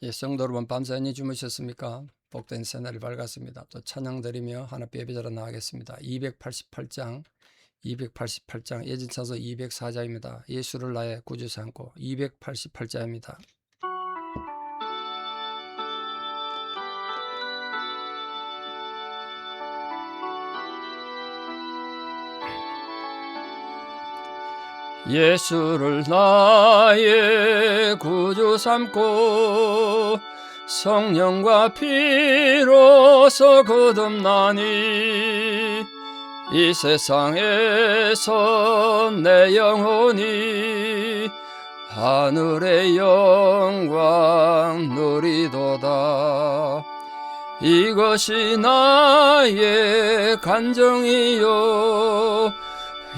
예, 성도 여러분 밤새 안녕히 주무셨습니까? 복된 새날이 밝았습니다. 또 찬양 드리며 하나님 예배자로 나가겠습니다. 288장 예전 찬송 204장입니다. 예수를 나의 구주 삼고 288장입니다. 예수를 나의 구주 삼고 성령과 피로서 거듭나니 이 세상에서 내 영혼이 하늘의 영광 누리도다. 이것이 나의 간정이요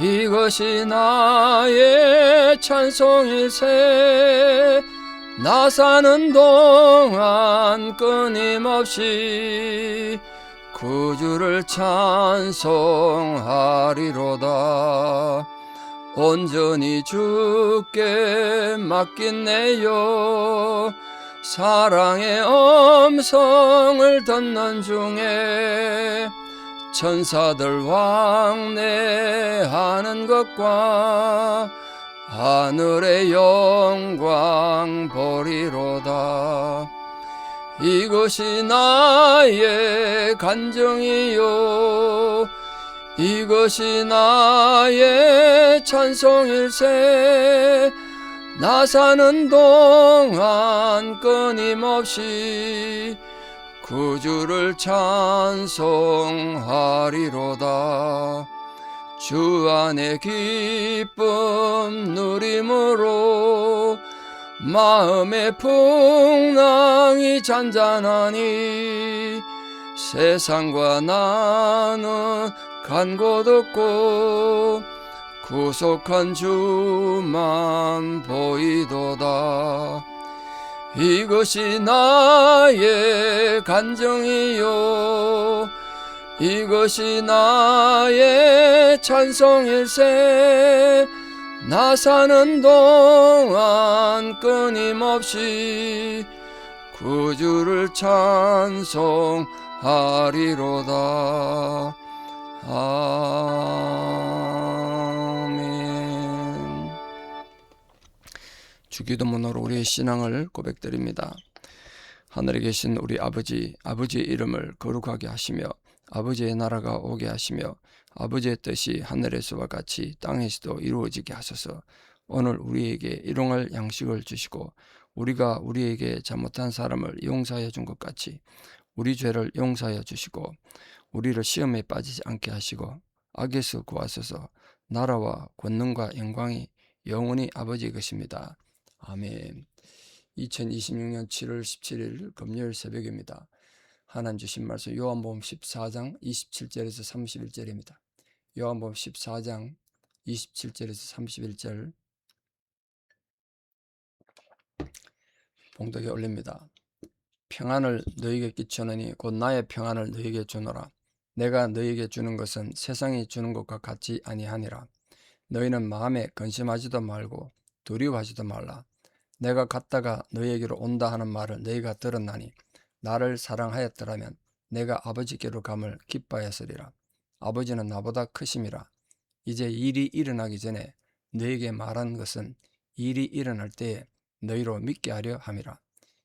이것이 나의 찬송일세. 나 사는 동안 끊임없이 구주를 찬송하리로다. 온전히 주께 맡긴내요. 사랑의 음성을 듣는 중에 천사들 왕래하는 것과 하늘의 영광 보리로다. 이것이 나의 간정이요 이것이 나의 찬송일세. 나 사는 동안 끊임없이 구주를 찬송하리로다. 주 안에 기쁨 누림으로 마음의 풍랑이 잔잔하니 세상과 나는 간 곳 없고 구속한 주만 보이도다. 이것이 나의 간정이요 이것이 나의 찬송일세. 나 사는 동안 끊임없이 구주를 찬송하리로다. 아멘. 주기도문으로 우리의 신앙을 고백드립니다. 하늘에 계신 우리 아버지, 아버지의 이름을 거룩하게 하시며 아버지의 나라가 오게 하시며 아버지의 뜻이 하늘에서와 같이 땅에서도 이루어지게 하소서. 오늘 우리에게 일용할 양식을 주시고 우리가 우리에게 잘못한 사람을 용서하여 준 것 같이 우리 죄를 용서하여 주시고 우리를 시험에 빠지지 않게 하시고 악에서 구하소서. 나라와 권능과 영광이 영원히 아버지의 것입니다. 아멘. 2026년 7월 17일 금요일 새벽입니다. 하나님 주신 말씀 요한복음 14장 27절에서 31절입니다. 요한복음 14장 27절에서 31절 봉독에 올립니다. 평안을 너희에게 끼쳐느니 곧 나의 평안을 너희에게 주노라. 내가 너희에게 주는 것은 세상이 주는 것과 같지 아니하니라. 너희는 마음에 근심하지도 말고 두려워하지도 말라. 내가 갔다가 너희에게로 온다 하는 말을 너희가 들었나니 나를 사랑하였더라면 내가 아버지께로 감을 기뻐하였으리라. 아버지는 나보다 크심이라. 이제 일이 일어나기 전에 너희에게 말한 것은 일이 일어날 때에 너희로 믿게 하려 함이라.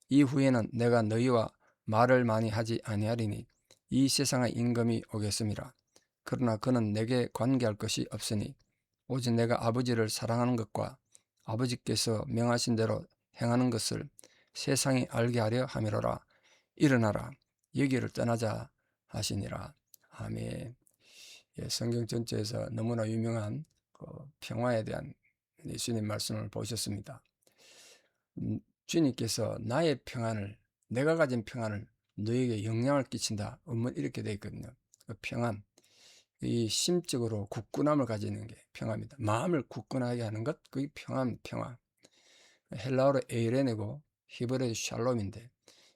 이후에는 내가 너희와 말을 많이 하지 아니하리니 이 세상의 임금이 오겠음이라. 그러나 그는 내게 관계할 것이 없으니 오직 내가 아버지를 사랑하는 것과 아버지께서 명하신 대로 행하는 것을 세상이 알게 하려 함이로라. 일어나라 여기를 떠나자 하시니라. 아멘. 예, 성경 전체에서 너무나 유명한 평화에 대한 예수님 말씀을 보셨습니다. 주님께서 나의 평안을 내가 가진 평안을 너에게 영향을 끼친다. 이렇게 되어 있거든요. 그 평안, 이 심적으로 굳건함을 가지는 게 평화입니다. 마음을 굳건하게 하는 것, 그게 평화. 헬라어로 에이레네고 히브리어 샬롬인데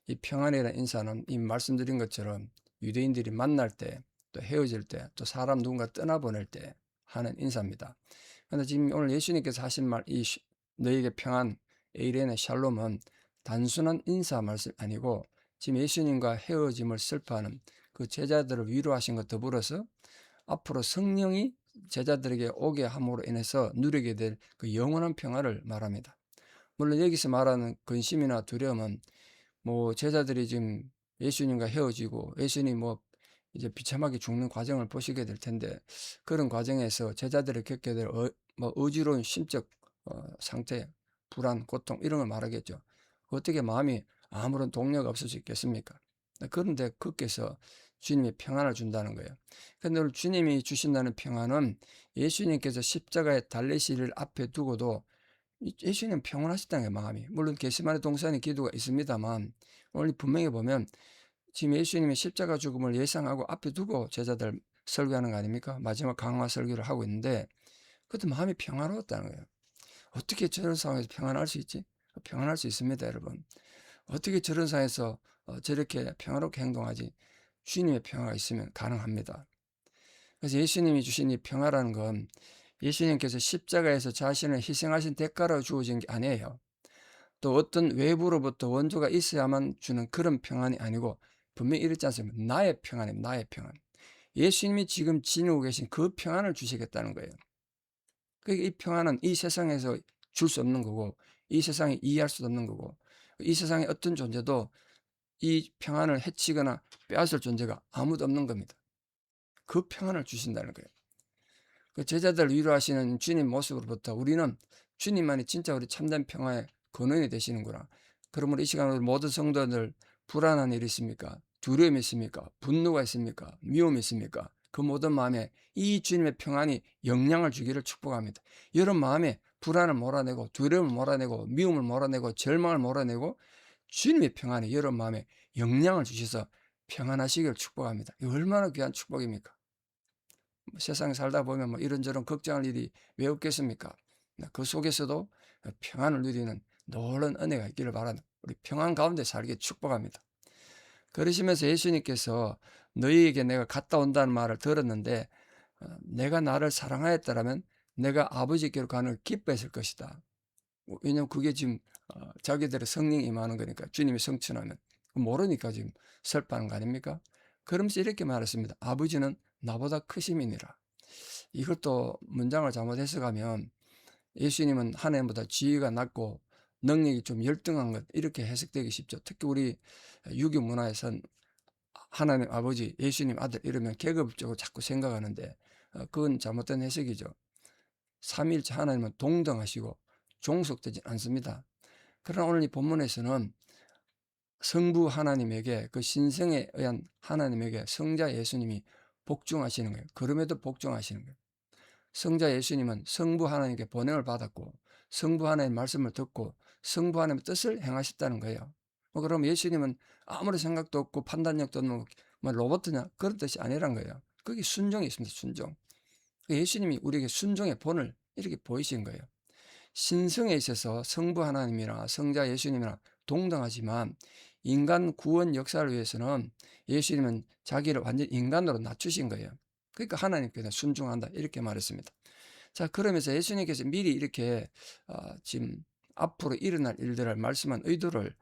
이 평안이라는 인사는 이 말씀드린 것처럼 유대인들이 만날 때 또 헤어질 때 또 사람 누군가 떠나보낼 때 하는 인사입니다. 그런데 지금 오늘 예수님께서 하신 말, 이 너에게 평안, 에이레네 샬롬은 단순한 인사 말씀 아니고 지금 예수님과 헤어짐을 슬퍼하는 그 제자들을 위로하신 것 더불어서 앞으로 성령이 제자들에게 오게 함으로 인해서 누리게 될 그 영원한 평화를 말합니다. 물론 여기서 말하는 근심이나 두려움은 뭐 제자들이 지금 예수님과 헤어지고 예수님 뭐 이제 비참하게 죽는 과정을 보시게 될 텐데, 그런 과정에서 제자들이 겪게 될 뭐 어지러운 심적 상태, 불안, 고통 이런 걸 말하겠죠. 어떻게 마음이 아무런 동료가 없을 수 있겠습니까? 그런데 그께서 주님이 평안을 준다는 거예요. 근데 오늘 주님이 주신다는 평안은 예수님께서 십자가에 달리시를 앞에 두고도 예수님 평안하셨다는 거예요, 마음이. 물론 겟세마네 동산에 기도가 있습니다만 오늘 분명히 보면 지금 예수님이 십자가 죽음을 예상하고 앞에 두고 제자들 설교하는 거 아닙니까? 마지막 강화 설교를 하고 있는데 그것도 마음이 평화로웠다는 거예요. 어떻게 저런 상황에서 평안할 수 있지? 평안할 수 있습니다, 여러분. 어떻게 저런 상황에서 저렇게 평화롭게 행동하지? 주님의 평화가 있으면 가능합니다. 그래서 예수님이 주신 이 평화라는 건 예수님께서 십자가에서 자신을 희생하신 대가로 주어진 게 아니에요. 또 어떤 외부로부터 원조가 있어야만 주는 그런 평안이 아니고 분명히 이랬지 않습니까? 나의 평안입니다. 나의 평안. 예수님이 지금 지니고 계신 그 평안을 주시겠다는 거예요. 그러니까 이 평안은 이 세상에서 줄 수 없는 거고 이 세상이 이해할 수 없는 거고 이 세상의 어떤 존재도 이 평안을 해치거나 빼앗을 존재가 아무도 없는 겁니다. 그 평안을 주신다는 거예요. 그 제자들을 위로하시는 주님 모습으로부터 우리는 주님만이 진짜 우리 참된 평화의 근원이 되시는구나. 그러므로 이 시간 우리 모든 성도들 불안한 일이 있습니까? 두려움이 있습니까? 분노가 있습니까? 미움이 있습니까? 그 모든 마음에 이 주님의 평안이 영향을 주기를 축복합니다. 여러분 마음에 불안을 몰아내고 두려움을 몰아내고 미움을 몰아내고 절망을 몰아내고 주님의 평안이 여러분 마음에 영향을 주셔서 평안하시기를 축복합니다. 이거 얼마나 귀한 축복입니까? 세상에 살다 보면 뭐 이런저런 걱정할 일이 왜 없겠습니까? 그 속에서도 평안을 누리는 놀라운 은혜가 있기를 바랍니다. 우리 평안 가운데 살게 축복합니다. 그러시면서 예수님께서 너희에게 내가 갔다 온다는 말을 들었는데 내가 나를 사랑하였다라면 내가 아버지께로 가는 걸 기뻐했을 것이다. 왜냐면 그게 지금 자기들의 성령이 임하는 거니까, 주님이 성취하면 모르니까 지금 슬퍼하는 거 아닙니까? 그러면서 이렇게 말했습니다. 아버지는 나보다 크심이니라. 이것도 문장을 잘못 해석하면 예수님은 하나님보다 지위가 낮고 능력이 좀 열등한 것, 이렇게 해석되기 쉽죠. 특히 우리 유교 문화에선 하나님 아버지, 예수님 아들 이러면 계급적으로 자꾸 생각하는데 그건 잘못된 해석이죠. 삼위일체 하나님은 동등하시고 종속되지 않습니다. 그러나 오늘 이 본문에서는 성부 하나님에게, 그 신성에 의한 하나님에게 성자 예수님이 복종하시는 거예요. 그럼에도 복종하시는 거예요. 성자 예수님은 성부 하나님께 번영을 받았고 성부 하나님의 말씀을 듣고 성부 하나님의 뜻을 행하셨다는 거예요. 그럼 예수님은 아무런 생각도 없고 판단력도 없는 뭐 로봇이냐, 그런 뜻이 아니란 거예요. 거기 순종이 있습니다. 순종. 예수님이 우리에게 순종의 본을 이렇게 보이신 거예요. 신성에 있어서 성부 하나님이나 성자 예수님이나 동등하지만 인간 구원 역사를 위해서는 예수님은 자기를 완전 인간으로 낮추신 거예요. 그러니까 하나님께 순종한다 이렇게 말했습니다. 자, 그러면서 예수님께서 미리 이렇게 지금 앞으로 일어날 일들을 말씀한 의도를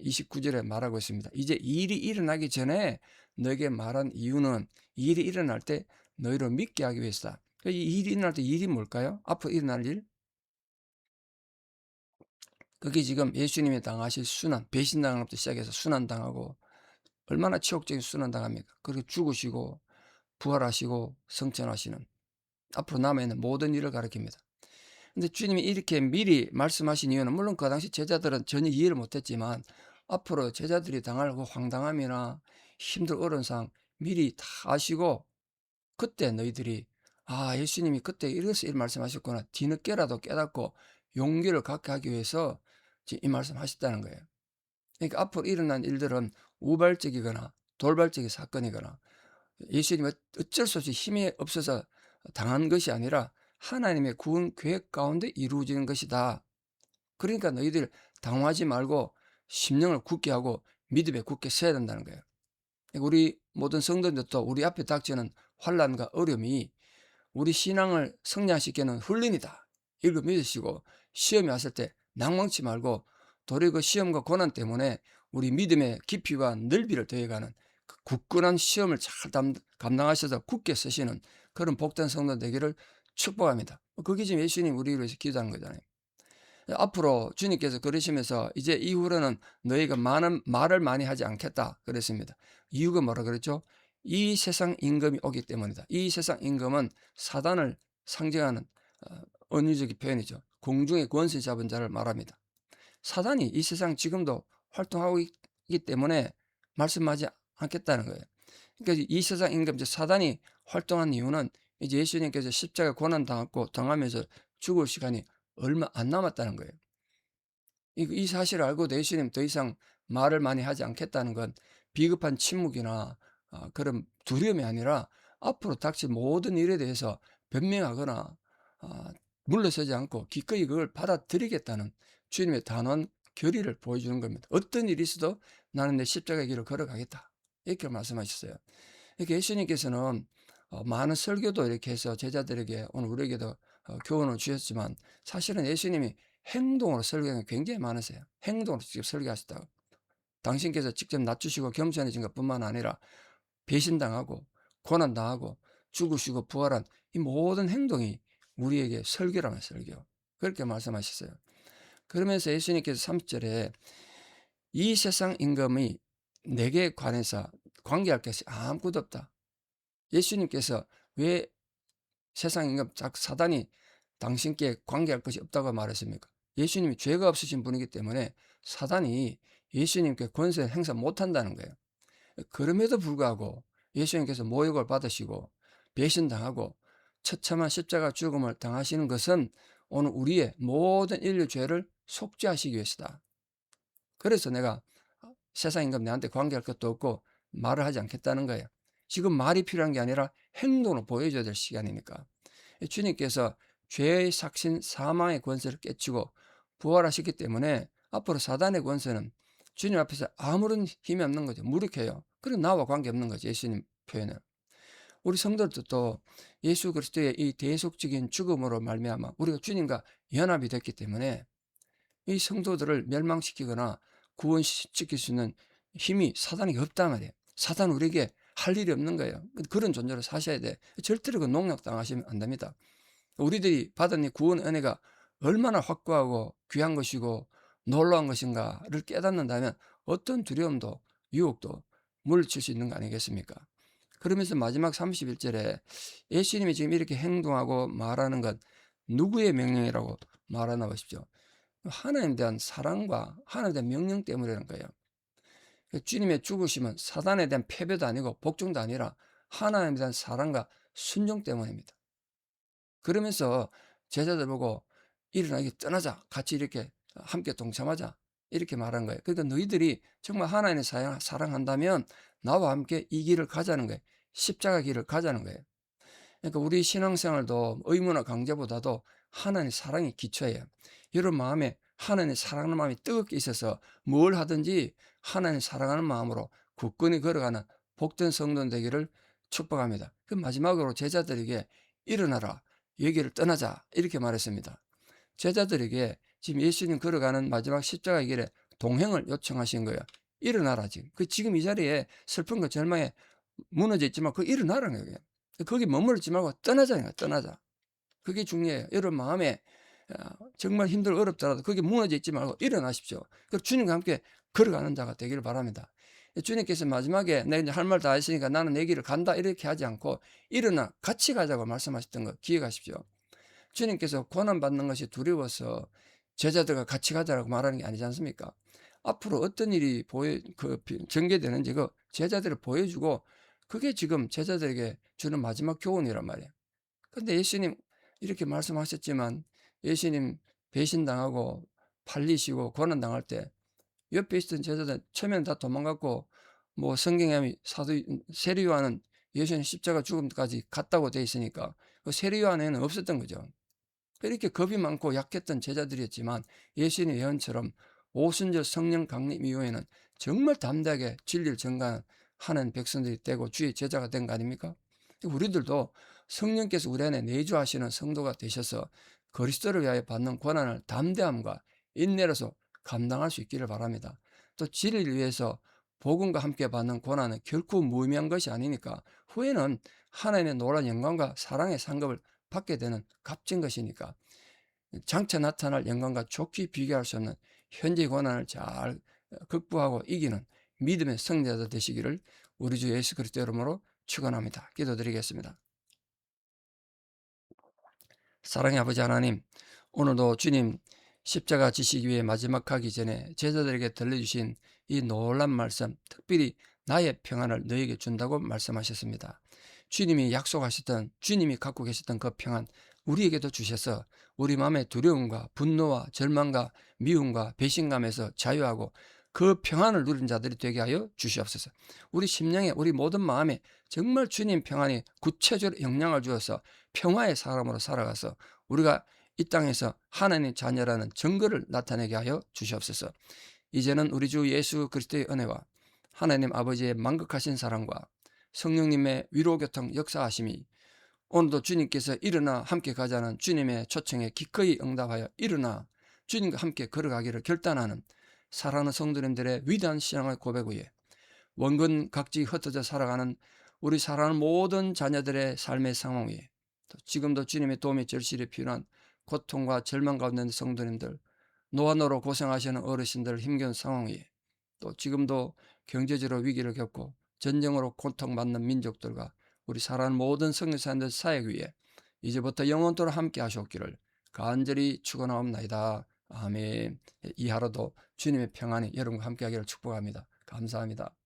29절에 말하고 있습니다. 이제 일이 일어나기 전에 너에게 말한 이유는 일이 일어날 때 너희를 믿게 하기 위해서다. 이 일이 일어날 때 일이 뭘까요? 앞으로 일어날 일? 그게 지금 예수님이 당하실 순환, 배신당한 것부터 시작해서 순환당하고 얼마나 치욕적인 순환당합니까? 그리고 죽으시고 부활하시고 성천하시는 앞으로 남아있는 모든 일을 가리킵니다. 근데 주님이 이렇게 미리 말씀하신 이유는 물론 그 당시 제자들은 전혀 이해를 못했지만 앞으로 제자들이 당할 그 황당함이나 힘들 어려운 상황 미리 다 아시고 그때 너희들이 예수님이 그때 이래서 이 말씀하셨구나 뒤늦게라도 깨닫고 용기를 갖게 하기 위해서 지금 이 말씀하셨다는 거예요. 그러니까 앞으로 일어난 일들은 우발적이거나 돌발적인 사건이거나 예수님이 어쩔 수 없이 힘이 없어서 당한 것이 아니라 하나님의 구원 계획 가운데 이루어지는 것이다. 그러니까 너희들 당황하지 말고 심령을 굳게 하고 믿음에 굳게 서야 된다는 거예요. 우리 모든 성도들도 우리 앞에 닥치는 환난과 어려움이 우리 신앙을 성장시키는 훈련이다. 이걸 믿으시고 시험이 왔을 때 낭망치 말고 도리어 그 시험과 고난 때문에 우리 믿음의 깊이와 넓이를 더해가는 그 굳건한 시험을 잘 감당하셔서 굳게 서시는 그런 복된 성도 되기를 축복합니다. 그게 지금 예수님 우리를 위해서 기도하는 거잖아요. 앞으로 주님께서 그러시면서 이제 이후로는 너희가 많은 말을 많이 하지 않겠다 그랬습니다. 이유가 뭐라 그랬죠? 이 세상 임금이 오기 때문이다. 이 세상 임금은 사단을 상징하는 은유적인 표현이죠. 공중의 권세 잡은 자를 말합니다. 사단이 이 세상 지금도 활동하고 있기 때문에 말씀하지 않겠다는 거예요. 그러니까 이 세상 임금, 사단이 활동한 이유는 이제 예수님께서 십자가 고난 당하면서 죽을 시간이 얼마 안 남았다는 거예요. 이 사실을 알고 예수님 더 이상 말을 많이 하지 않겠다는 건 비급한 침묵이나 그런 두려움이 아니라 앞으로 닥칠 모든 일에 대해서 변명하거나 물러서지 않고 기꺼이 그걸 받아들이겠다는 주님의 단호한 결의를 보여주는 겁니다. 어떤 일이 있어도 나는 내 십자가의 길을 걸어가겠다. 이렇게 말씀하셨어요. 이렇게 예수님께서는 많은 설교도 이렇게 해서 제자들에게 오늘 우리에게도 교훈을 주셨지만 사실은 예수님이 행동으로 설교하는 게 굉장히 많으세요. 행동으로 직접 설교하셨다고. 당신께서 직접 낮추시고 겸손해진 것뿐만 아니라 배신당하고 고난당하고 죽으시고 부활한 이 모든 행동이 우리에게 설교라면 설교. 그렇게 말씀하셨어요. 그러면서 예수님께서 30절에 이 세상 임금이 내게 관해서 관계할 것이 아무것도 없다. 예수님께서 왜 세상 임금 사단이 당신께 관계할 것이 없다고 말했습니까? 예수님이 죄가 없으신 분이기 때문에 사단이 예수님께 권세 행사 못한다는 거예요. 그럼에도 불구하고 예수님께서 모욕을 받으시고 배신당하고 처참한 십자가 죽음을 당하시는 것은 오늘 우리의 모든 인류 죄를 속죄하시기 위해서다. 그래서 내가 세상 임금 내한테 관계할 것도 없고 말을 하지 않겠다는 거예요. 지금 말이 필요한 게 아니라 행동으로 보여줘야 될 시간이니까. 주님께서 죄의 삭신 사망의 권세를 깨치고 부활하셨기 때문에 앞으로 사단의 권세는 주님 앞에서 아무런 힘이 없는 거죠. 무력해요. 그리고 나와 관계없는 거죠. 예수님 표현을. 우리 성도들도 또 예수 그리스도의 이 대속적인 죽음으로 말미암아 우리가 주님과 연합이 됐기 때문에 이 성도들을 멸망시키거나 구원시킬 수 있는 힘이 사단에게 없단 말이에요. 사단은 우리에게 할 일이 없는 거예요. 그런 존재로 사셔야 돼. 절대로 그 농락당하시면 안 됩니다. 우리들이 받은 이 구원 은혜가 얼마나 확고하고 귀한 것이고 놀라운 것인가를 깨닫는다면 어떤 두려움도 유혹도 물리칠 수 있는 거 아니겠습니까? 그러면서 마지막 31절에 예수님이 지금 이렇게 행동하고 말하는 것 누구의 명령이라고 말하나 보십시오. 하나님에 대한 사랑과 하나님에 대한 명령 때문이라는 거예요. 주님의 죽으심은 사단에 대한 패배도 아니고 복종도 아니라 하나님에 대한 사랑과 순종 때문입니다. 그러면서 제자들 보고 일어나기 떠나자. 같이 이렇게 함께 동참하자. 이렇게 말한 거예요. 그러니까 너희들이 정말 하나님을 사랑한다면 나와 함께 이 길을 가자는 거예요. 십자가 길을 가자는 거예요. 그러니까 우리 신앙생활도 의무나 강제보다도 하나님의 사랑이 기초예요. 여러분 마음에 하나님의 사랑하는 마음이 뜨겁게 있어서 뭘 하든지 하나님을 사랑하는 마음으로 굳건히 걸어가는 복된 성도 되기를 축복합니다. 그 마지막으로 제자들에게 일어나라. 여기를 떠나자. 이렇게 말했습니다. 제자들에게 지금 예수님 걸어가는 마지막 십자가 길에 동행을 요청하신 거예요. 일어나라 지금. 지금 이 자리에 슬픔과 절망에 무너져 있지만 일어나라는 거예요. 거기 머무르지 말고 떠나자는 거예요. 떠나자. 그게 중요해요. 여러분 마음에 정말 힘들고 어렵더라도 거기 무너져 있지 말고 일어나십시오. 주님과 함께 걸어가는 자가 되기를 바랍니다. 주님께서 마지막에 내가 이제 할 말 다 했으니까 나는 내 길을 간다 이렇게 하지 않고 일어나 같이 가자고 말씀하셨던 거 기억하십시오. 주님께서 고난받는 것이 두려워서 제자들과 같이 가자라고 말하는 게 아니지 않습니까? 앞으로 어떤 일이 전개되는지 그 제자들을 보여주고 그게 지금 제자들에게 주는 마지막 교훈이란 말이에요. 근데 예수님 이렇게 말씀하셨지만 예수님 배신당하고 팔리시고 고난당할 때 옆에 있던 제자들 처음에는 다 도망갔고 뭐 성경에 사도 세례 요한은 예수님 십자가 죽음까지 갔다고 돼 있으니까 그 세례 요한에는 없었던 거죠. 이렇게 겁이 많고 약했던 제자들이었지만 예수님의 예언처럼 오순절 성령 강림 이후에는 정말 담대하게 진리를 전가하는 백성들이 되고 주의 제자가 된 거 아닙니까? 우리들도 성령께서 우리 안에 내주하시는 성도가 되셔서 그리스도를 위하여 받는 고난을 담대함과 인내로서 감당할 수 있기를 바랍니다. 또 진리를 위해서 복음과 함께 받는 고난은 결코 무의미한 것이 아니니까 후에는 하나님의 놀라운 영광과 사랑의 상급을 받게 되는 값진 것이니까 장차 나타날 영광과 좋게 비교할 수 없는 현재 고난을 잘 극복하고 이기는 믿음의 승리자 되시기를 우리 주 예수 그리스도 이름으로 축원합니다. 기도드리겠습니다. 사랑의 아버지 하나님, 오늘도 주님 십자가 지시기 위해 마지막 가기 전에 제자들에게 들려주신 이 놀란 말씀, 특별히 나의 평안을 너에게 준다고 말씀하셨습니다. 주님이 약속하셨던, 주님이 갖고 계셨던 그 평안 우리에게도 주셔서 우리 마음의 두려움과 분노와 절망과 미움과 배신감에서 자유하고 그 평안을 누린 자들이 되게 하여 주시옵소서. 우리 심령에, 우리 모든 마음에 정말 주님 평안이 구체적으로 영향을 주어서 평화의 사람으로 살아가서 우리가 이 땅에서 하나님의 자녀라는 증거를 나타내게 하여 주시옵소서. 이제는 우리 주 예수 그리스도의 은혜와 하나님 아버지의 만극하신 사랑과 성령님의 위로교통 역사하심이 오늘도 주님께서 일어나 함께 가자는 주님의 초청에 기꺼이 응답하여 일어나 주님과 함께 걸어가기를 결단하는 사랑하는 성도님들의 위대한 신앙의 고백 위에 원근 각지 흩어져 살아가는 우리 사랑하는 모든 자녀들의 삶의 상황 위에 또 지금도 주님의 도움이 절실히 필요한 고통과 절망 가운데 있는 성도님들, 노안으로 고생하시는 어르신들 힘겨운 상황 위에 또 지금도 경제적으로 위기를 겪고 전쟁으로 고통받는 민족들과 우리 사랑하는 모든 성교사님들 사역 위에 이제부터 영원토록 함께 하시옵기를 간절히 축원하옵나이다. 아멘. 이 하루도 주님의 평안이 여러분과 함께 하기를 축복합니다. 감사합니다.